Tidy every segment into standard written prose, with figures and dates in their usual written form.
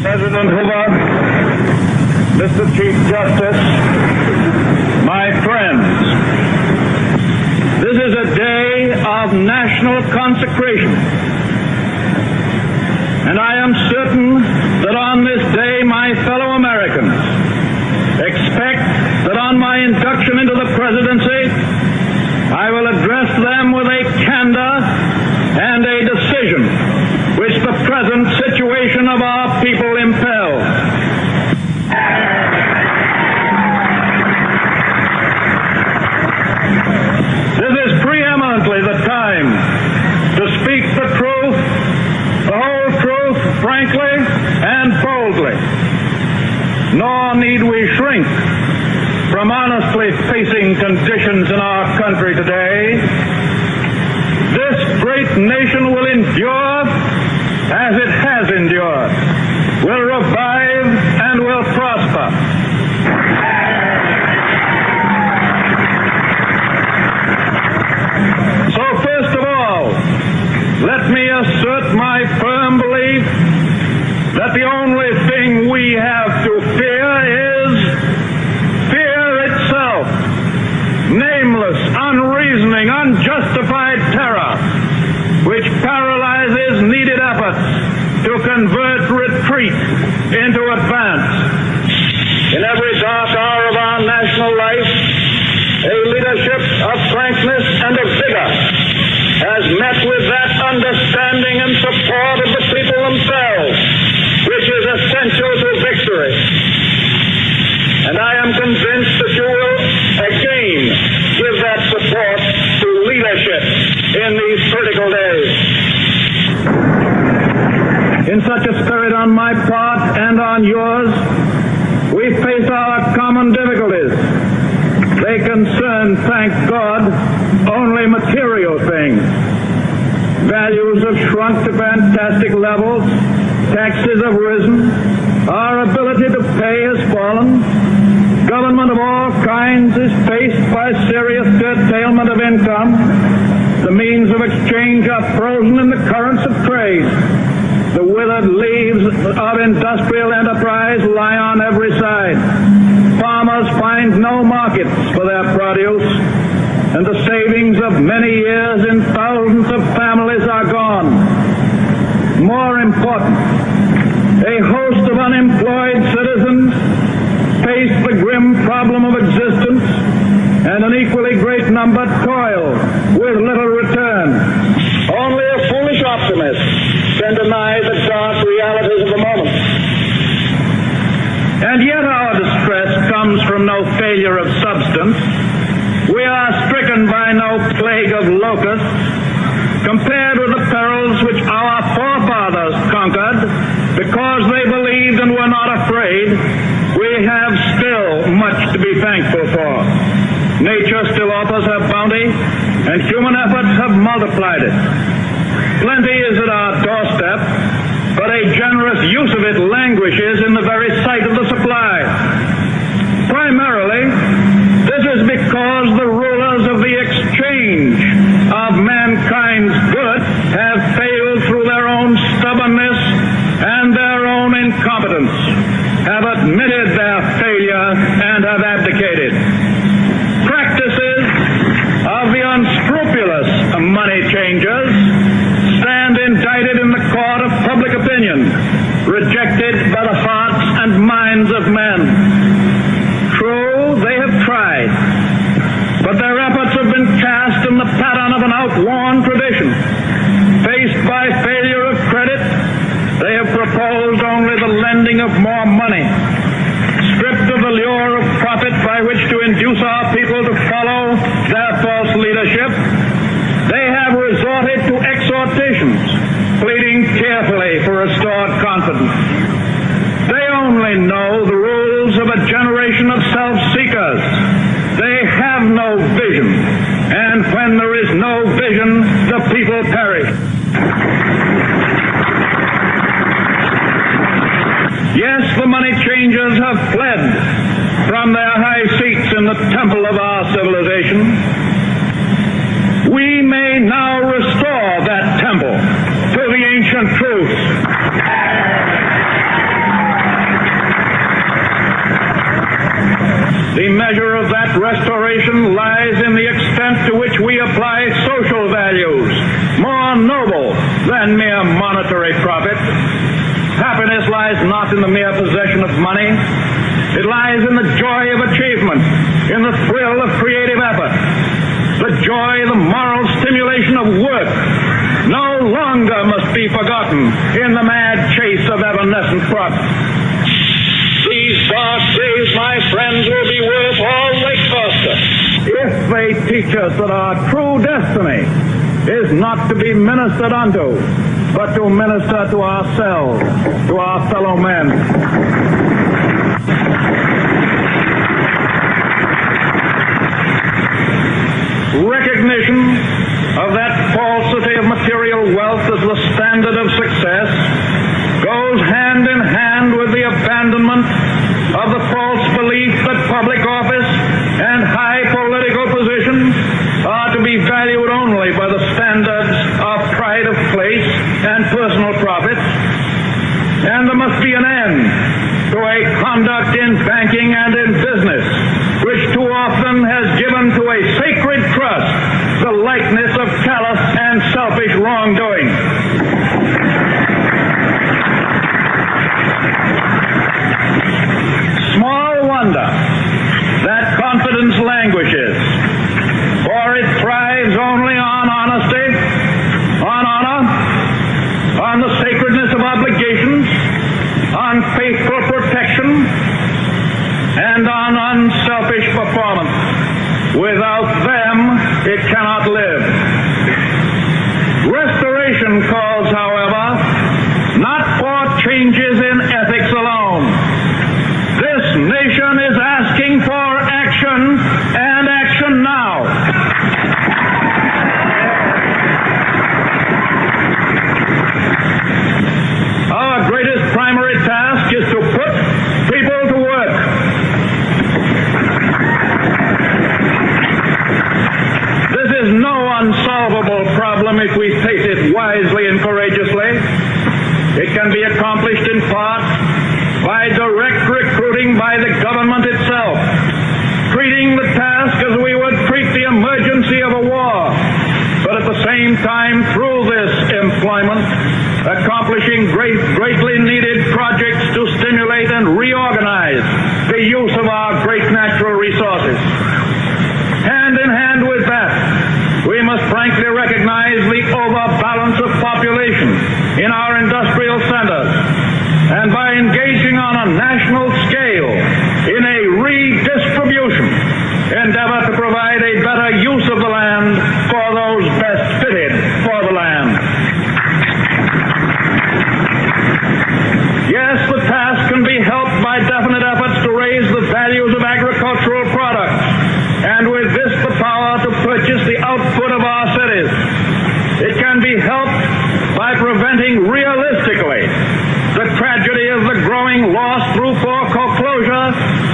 President Hoover, Mr. Chief Justice, my friends, this is a day of national consecration, and I am certain that on this day my fellow Americans expect that on my induction into the presidency I will address them with a candor and a decision which the present situation of our people impels. This is preeminently the time to speak the truth, the whole truth, frankly and boldly. Nor need we shrink from honestly facing conditions in our country today. This great nation will endure as it has endured, will revive and will prosper. So first of all, let me assert my firm belief that the only thing we have to fear is fear itself. Nameless, unreasoning, unjustified terror, which paralyzes needed efforts to convert retreat into advance. In every dark hour of our national life, a leadership of frankness and of vigor has met with that understanding and support of the people themselves, which is essential to victory. And I am convinced that you will again give that support to leadership in these critical days. In such a spirit on my part and on yours, we face our common difficulties. They concern, thank God, only material things. Values have shrunk to fantastic levels, taxes have risen, our ability to pay has fallen, government of all kinds is faced by serious curtailment of income, the means of exchange are frozen in the currents of trade, the withered leaves of industrial enterprise lie on every side, farmers find no markets for their produce, and the savings of many years in thousands of families are gone. More important, a host of unemployed citizens face the grim problem of existence, and an equally great number toil with little return. Only a foolish optimist can deny the dark realities of the moment. And yet our distress comes from no failure of substance. We are stricken by no plague of locusts. Compared with the perils which our forefathers conquered because they believed and were not afraid, we have still much to be thankful for. Nature still offers her bounty, and human efforts have multiplied it. Plenty is at our doorstep, but a generous use of it languishes in the very sight of the supply. Primarily, this is because the rulers of the exchange of mankind's good have failed through their own stubbornness and their own incompetence, have admitted their failure and have abdicated. Practices of the unscrupulous money changers stand indicted in the court of public opinion, rejected by the hearts and minds of men. True, they have tried, but their efforts have been cast in the pattern of an outworn tradition. Faced by failure of credit, they have proposed only the lending of more money. Stripped of the lure of profit by which to induce our people to follow their false leadership, they have resorted to exhortations, pleading tearfully for restored confidence. They only know the rules of a generation of self-seekers. They have no vision, and when there is no vision, the people perish. Yes, the money changers have fled from their high seats in the temple of our civilization. We may now restore that temple to the ancient truth. measure of that restoration lies in the extent to which we apply social values, more noble than mere monetary profit. Happiness lies not in the mere possession of money. It lies in the joy of achievement, in the thrill of creative effort, the joy, the moral stimulation of work. No longer must be forgotten in the mad chase of evanescent profit. These dark days, my friends, will be worth all they cost us if they teach us that our true destiny is not to be ministered unto, but to minister to ourselves, to our fellow men. Recognition of that falsity of material wealth as the standard of success goes hand in hand with the abandonment of the false belief that public office and high political positions are to be valued only by the standards of pride of place and personal profit. And there must be an end to a conduct in banking and in business which too often has given to a sacred trust the likeness of callous and selfish wrongdoing. Small wonder that confidence languishes, for it thrives only on honesty, on honor, on the sacredness of obligations, on faithful protection, and on unselfish performance. Without them, it cannot live. Restoration calls, however, not for changes in ethics alone. This nation is asking for action, and action now. Our greatest primary task is to put people to work. This is no unsolvable problem if we face it wisely and courageously. It can be accomplished in part by direct recruiting by the government itself, treating the task as we would treat the emergency of a war, but at the same time, through this employment, accomplishing greatly needed projects to stimulate and reorganize the use of our great natural resources. Hand in hand with that, we must frankly recognize the overbalance of population in our industrial centers, and by engaging on a national scale in a redistribution, endeavor to provide a better use of the land for those best fitted for the land. Yes, the task can be helped by definite efforts to raise the values of agricultural products, and with this the power to purchase the output of our cities. It can be helped by preventing realistically the tragedy of the growing loss through foreclosure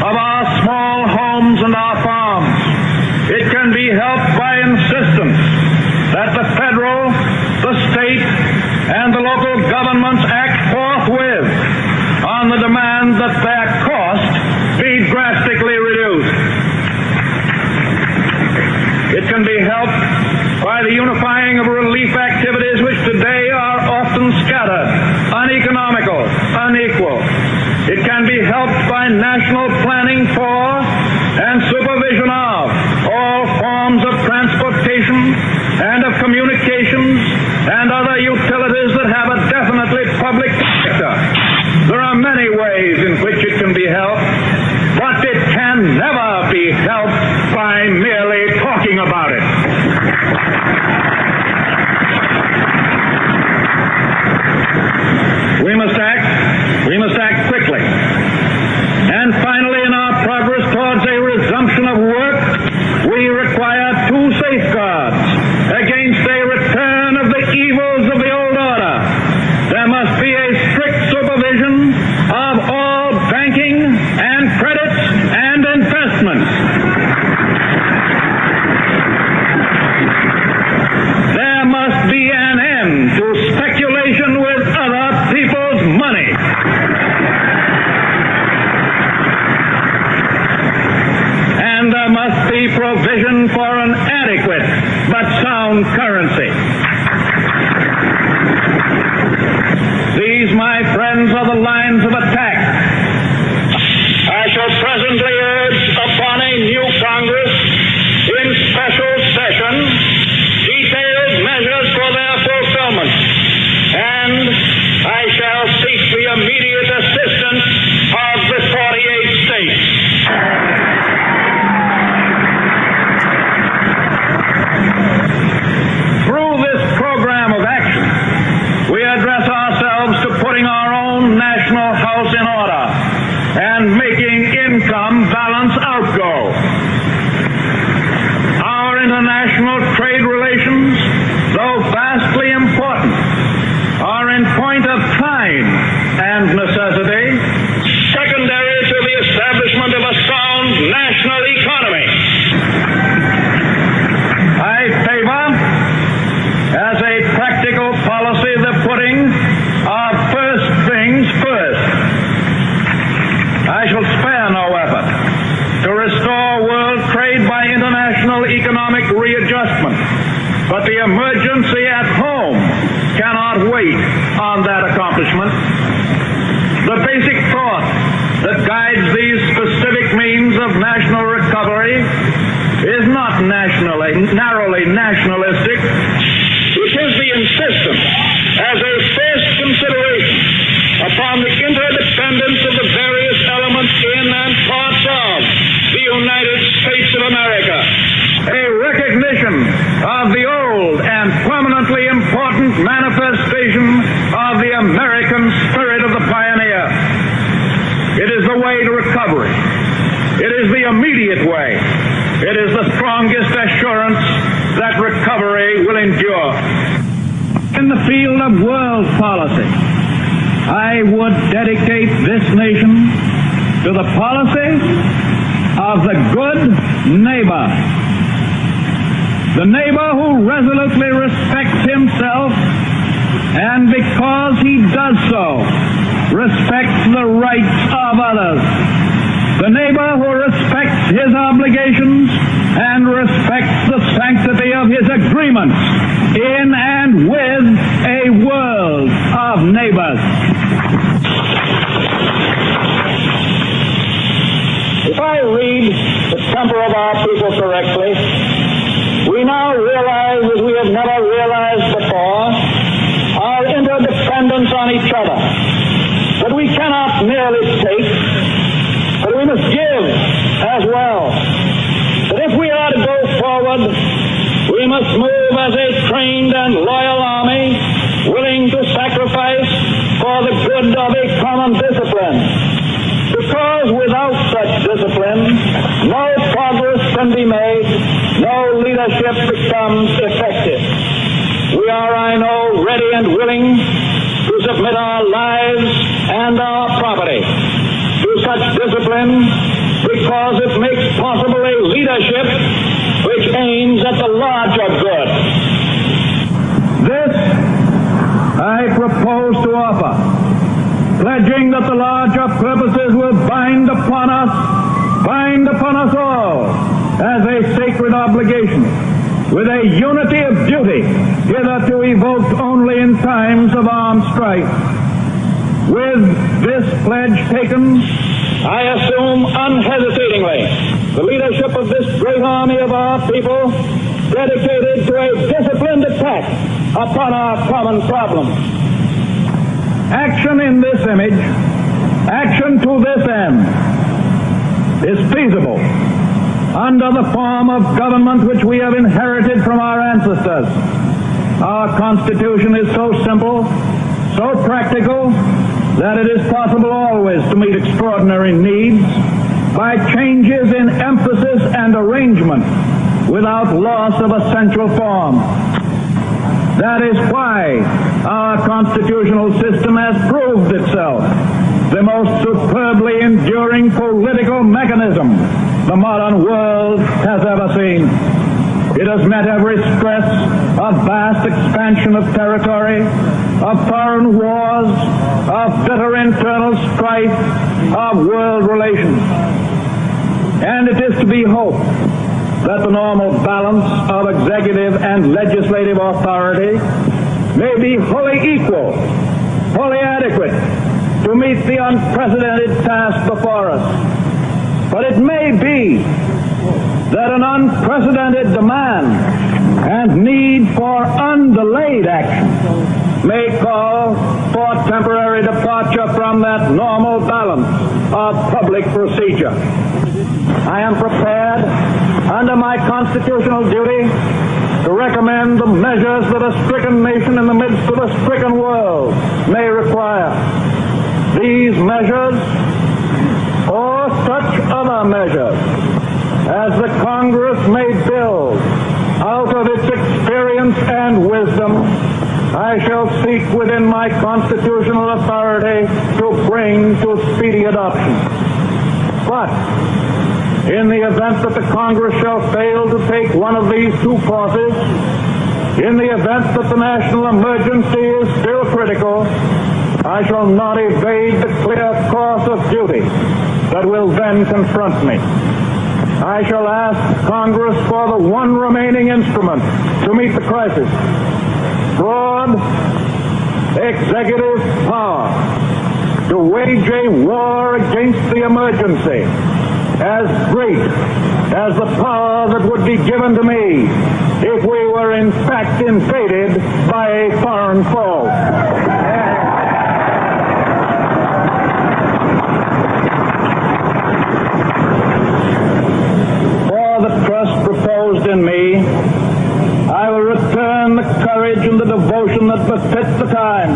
of our small homes and our farms. It can be helped by insistence that the federal, the state, and the local governments act forthwith on the demand that their cost be drastically reduced. It can be helped by the unifying of relief activities which today are often scattered, uneconomical, unequal. It can be helped by national planning for and supervision of all forms of transportation and of communications and other utilities that have a definitely public character. There are many ways in which it can be helped, but it can never be helped by merely talking about it. We must act quickly. And finally, in our progress towards a resumption of work, lines of attack. I shall presently urge upon a new Congress in special session detailed measures for their fulfillment, and I shall seek the immediate assistance of the 48 states. Through this program of action, we address ourselves to putting our own national house in order and making income balance outgo. Our international trade relations, though vastly important, are in point of time and necessity secondary to the establishment of a sound national economy. I favor, as a practical policy, the putting of first things first. I shall spare no effort to restore world trade by international economic readjustment, but the emergency at home cannot wait on that accomplishment. The basic thought that guides these specific means of national recovery is not narrowly nationalistic. It is the insistence as a first consideration upon the interdependence of the various elements in and parts of the United States of America. A recognition of the old and permanently important manifestation of the American spirit of the pioneer. It is the way to recovery. It is the immediate way. It is the strongest assurance that recovery will endure. In the field of world policy, I would dedicate this nation to the policy of the good neighbor. The neighbor who resolutely respects himself and because he does so, respects the rights of others. The neighbor who respects his obligations and respects the sanctity of his agreements in and with a world of neighbors. If I read the temper of our people correctly, we now realize, as we have never realized before, our interdependence on each other. But we cannot merely take, but we must give as well. That if we are to go forward, we must move as a trained and loyal army, willing to sacrifice for the good of a common discipline. Because without such discipline, no progress can be made, no leadership becomes effective. We are, I know, ready and willing to submit our lives and our property to such discipline because it makes possible a leadership which aims at the larger good. This I propose to offer, pledging that the larger purposes will bind upon us all, as a sacred obligation, with a unity of duty hitherto evoked only in times of armed strife. With this pledge taken, I assume unhesitatingly the leadership of this great army of our people, dedicated to a disciplined attack upon our common problems. Action in this image, action to this end, is feasible under the form of government which we have inherited from our ancestors. Our Constitution is so simple, so practical, that it is possible always to meet extraordinary needs by changes in emphasis and arrangement without loss of essential form. That is why our constitutional system has proved itself the most superbly enduring political mechanism the modern world has ever seen. It has met every stress of vast expansion of territory, of foreign wars, of bitter internal strife, of world relations. And it is to be hoped that the normal balance of executive and legislative authority may be wholly equal, wholly adequate to meet the unprecedented task before us. But it may be that an unprecedented demand and need for undelayed action may call for temporary departure from that normal balance of public procedure. I am prepared, under my constitutional duty, to recommend the measures that a stricken nation in the midst of a stricken world may require. These measures, or such other measures, as the Congress may build out of its experience and wisdom, I shall seek within my constitutional authority to bring to speedy adoption. But in the event that the Congress shall fail to take one of these two courses, in the event that the national emergency is still critical, I shall not evade the clear course of duty that will then confront me. I shall ask Congress for the one remaining instrument to meet the crisis: broad executive power to wage a war against the emergency as great as the power that would be given to me if we were in fact invaded by a foreign foe. For the trust reposed in me, I will return the courage and the devotion that befits the time.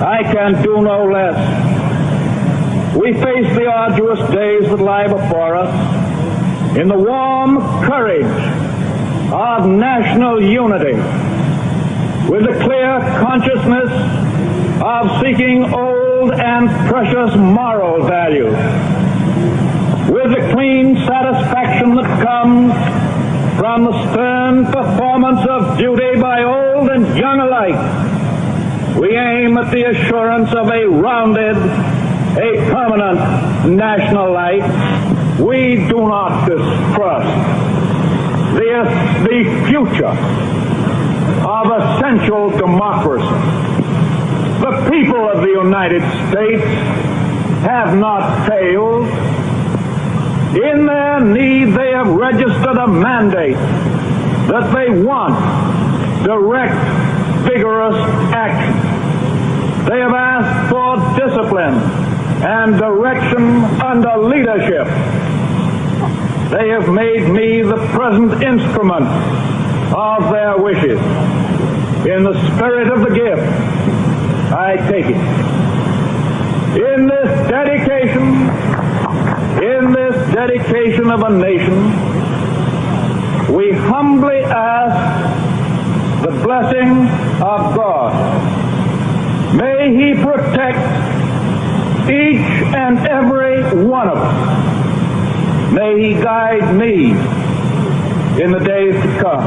I can do no less. We face the arduous days that lie before us in the warm courage of national unity, with the clear consciousness of seeking old and precious moral values, with the clean satisfaction that comes from the stern performance of duty by old and young alike. We aim at the assurance of a rounded, a permanent national life. We do not distrust the future of essential democracy. The people of the United States have not failed. In their need, they have registered a mandate that they want direct, vigorous action. They have asked for discipline and direction under leadership. They have made me the present instrument of their wishes. In the spirit of the gift, I take it. In this dedication of a nation, we humbly ask the blessing of God. May He protect each and every one of us. May He guide me in the days to come.